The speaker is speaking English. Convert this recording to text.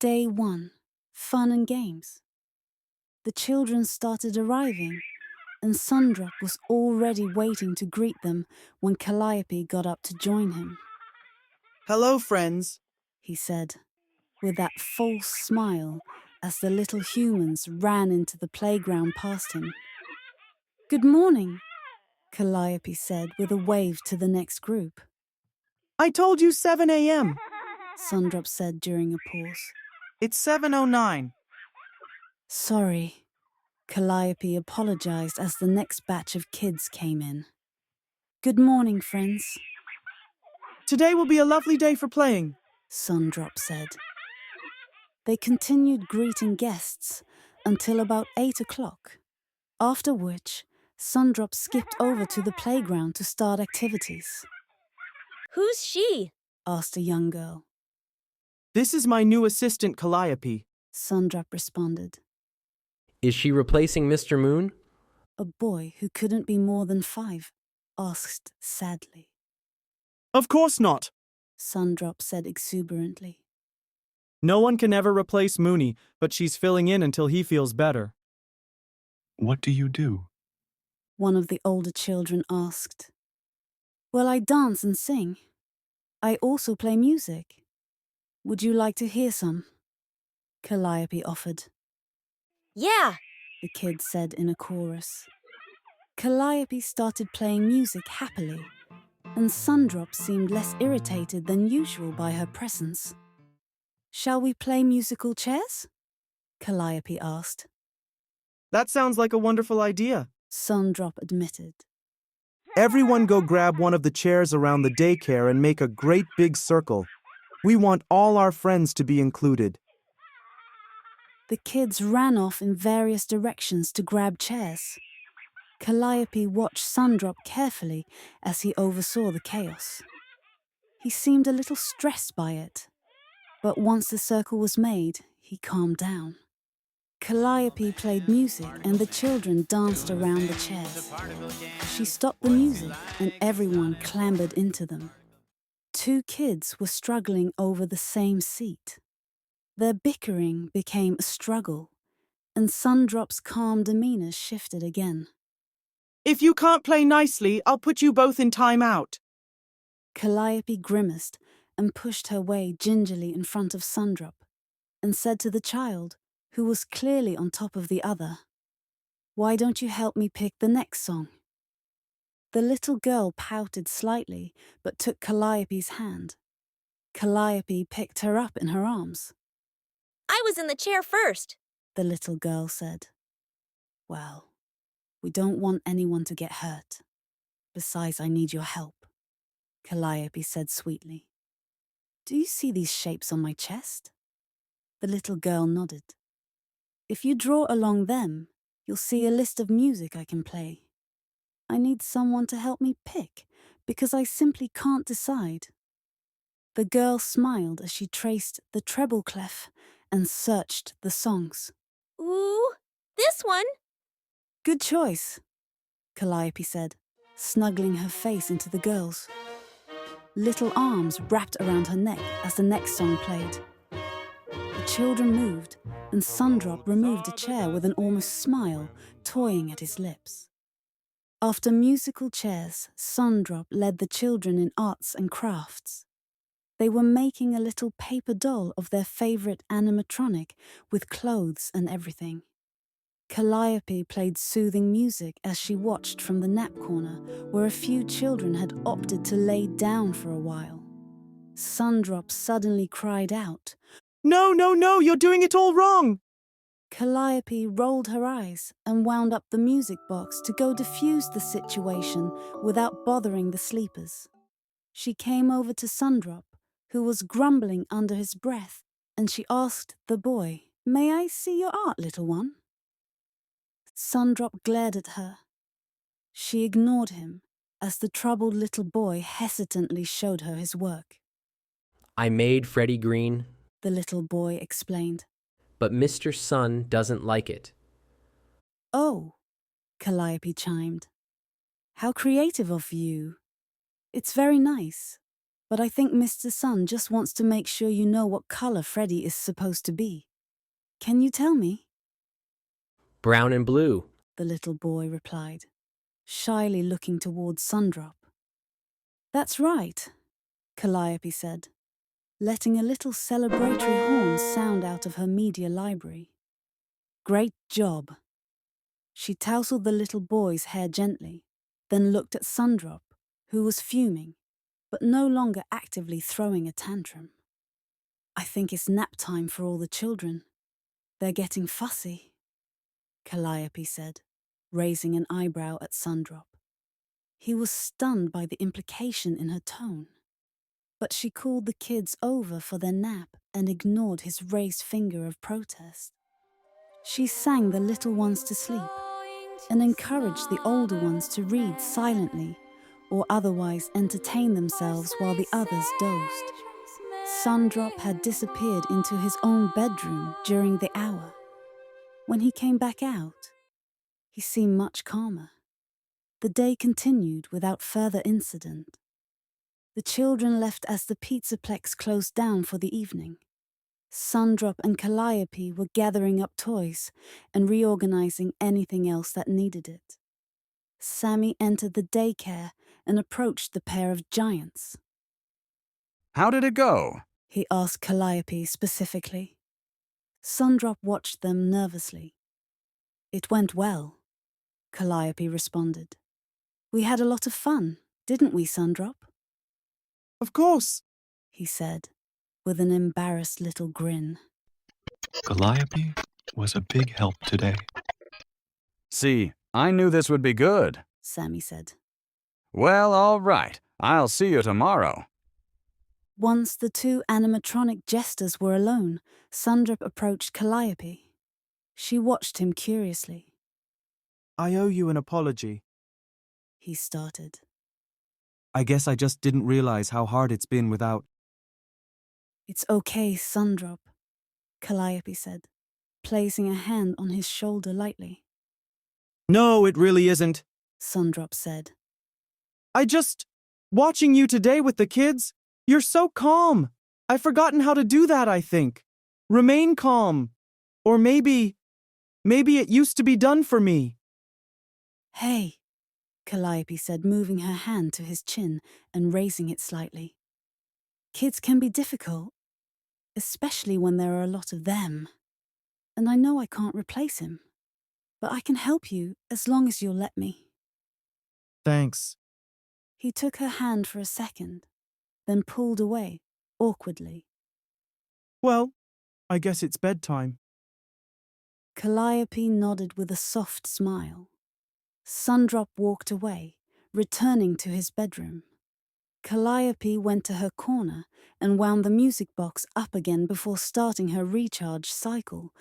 Day 1. Fun and games. The children started arriving, and Sundrop was already waiting to greet them when Calliope got up to join him. "Hello, friends," he said, with that false smile as the little humans ran into the playground past him. "Good morning," Calliope said with a wave to the next group. "I told you 7 a.m. Sundrop said during a pause. It's 7:09. "Sorry," Calliope apologized as the next batch of kids came in. "Good morning, friends," Today will be a lovely day for playing." Sundrop said. They continued greeting guests until about 8 o'clock, after which Sundrop skipped over to the playground to start activities. "Who's she?" asked a young girl. "This is my new assistant, Calliope." Sundrop responded. Is she replacing Mr. Moon? A boy who couldn't be more than 5 asked sadly. "Of course not. Sundrop said exuberantly. No one can ever replace Mooney, but she's filling in until he feels better." What do you do? One of the older children asked. "Well, I dance and sing. I also play music. Would you like to hear some?" Calliope offered. "Yeah." The kids said in a chorus. Calliope started playing music happily, and Sundrop seemed less irritated than usual by her presence. "Shall we play musical chairs?" Calliope asked. "That sounds like a wonderful idea." Sundrop admitted. "Everyone go grab one of the chairs around the daycare and make a great big circle. We want all our friends to be included." The kids ran off in various directions to grab chairs. Calliope watched Sundrop carefully as he oversaw the chaos. He seemed a little stressed by it, but once the circle was made, he calmed down. Calliope played music and the children danced around the chairs. She stopped the music and everyone clambered into them. 2 kids were struggling over the same seat. Their bickering became a struggle, and Sundrop's calm demeanor shifted again. "If you can't play nicely, I'll put you both in timeout." Calliope grimaced and pushed her way gingerly in front of Sundrop and said to the child, who was clearly on top of the other, "Why don't you help me pick the next song?" The little girl pouted slightly but took Calliope's hand. Calliope picked her up in her arms. "I was in the chair first," the little girl said. "Well, we don't want anyone to get hurt. Besides, I need your help," Calliope said sweetly. "Do you see these shapes on my chest?" The little girl nodded. "If you draw along them, you'll see a list of music I can play. I need someone to help me pick, because I simply can't decide." The girl smiled as she traced the treble clef and searched the songs. "Ooh, this one." "Good choice," Calliope said, snuggling her face into the girl's. Little arms wrapped around her neck as the next song played. The children moved, and Sundrop removed a chair with an almost smile, toying at his lips. After musical chairs, Sundrop led the children in arts and crafts. They were making a little paper doll of their favorite animatronic with clothes and everything. Calliope played soothing music as she watched from the nap corner, where a few children had opted to lay down for a while. Sundrop suddenly cried out, "No, no, no, you're doing it all wrong!" Calliope rolled her eyes and wound up the music box to go diffuse the situation without bothering the sleepers. She came over to Sundrop, who was grumbling under his breath, and she asked the boy, "May I see your art, little one?" Sundrop glared at her. She ignored him as the troubled little boy hesitantly showed her his work. I made Freddy green, The little boy explained. but Mr. Sun doesn't like it. "Oh," Calliope chimed. "How creative of you. It's very nice. But I think Mr. Sun just wants to make sure you know what color Freddy is supposed to be. Can you tell me? Brown and blue. The little boy replied, shyly looking towards Sundrop. That's right, Calliope said, letting a little celebratory horn sound out of her media library. Great job. She tousled the little boy's hair gently, then looked at Sundrop, who was fuming, but no longer actively throwing a tantrum. I think it's nap time for all the children. They're getting fussy, Calliope said, raising an eyebrow at Sundrop. He was stunned by the implication in her tone. But she called the kids over for their nap and ignored his raised finger of protest. She sang the little ones to sleep and encouraged the older ones to read silently or otherwise entertain themselves while the others dozed. Sundrop had disappeared into his own bedroom during the hour. When he came back out, he seemed much calmer. The day continued without further incident. The children left as the pizzaplex closed down for the evening. Sundrop and Calliope were gathering up toys and reorganizing anything else that needed it. Sammy entered the daycare and approached the pair of giants. How did it go? He asked Calliope specifically. Sundrop watched them nervously. It went well, Calliope responded. We had a lot of fun, didn't we, Sundrop? Of course. He said, with an embarrassed little grin. Calliope was a big help today. See, I knew this would be good. Sammy said. Well, all right. I'll see you tomorrow. Once the two animatronic jesters were alone, Sundrop approached Calliope. She watched him curiously. I owe you an apology. He started. I guess I just didn't realize how hard it's been without... It's okay, Sundrop, Calliope said, placing a hand on his shoulder lightly. No, it really isn't. Sundrop said. Watching you today with the kids, you're so calm. I've forgotten how to do that, I think. Remain calm. Or maybe it used to be done for me. Hey, Calliope said, moving her hand to his chin and raising it slightly. Kids can be difficult, especially when there are a lot of them. And I know I can't replace him, but I can help you as long as you'll let me. Thanks. He took her hand for a second, then pulled away, awkwardly. Well, I guess it's bedtime. Calliope nodded with a soft smile. Sundrop walked away, returning to his bedroom. Calliope went to her corner and wound the music box up again before starting her recharge cycle.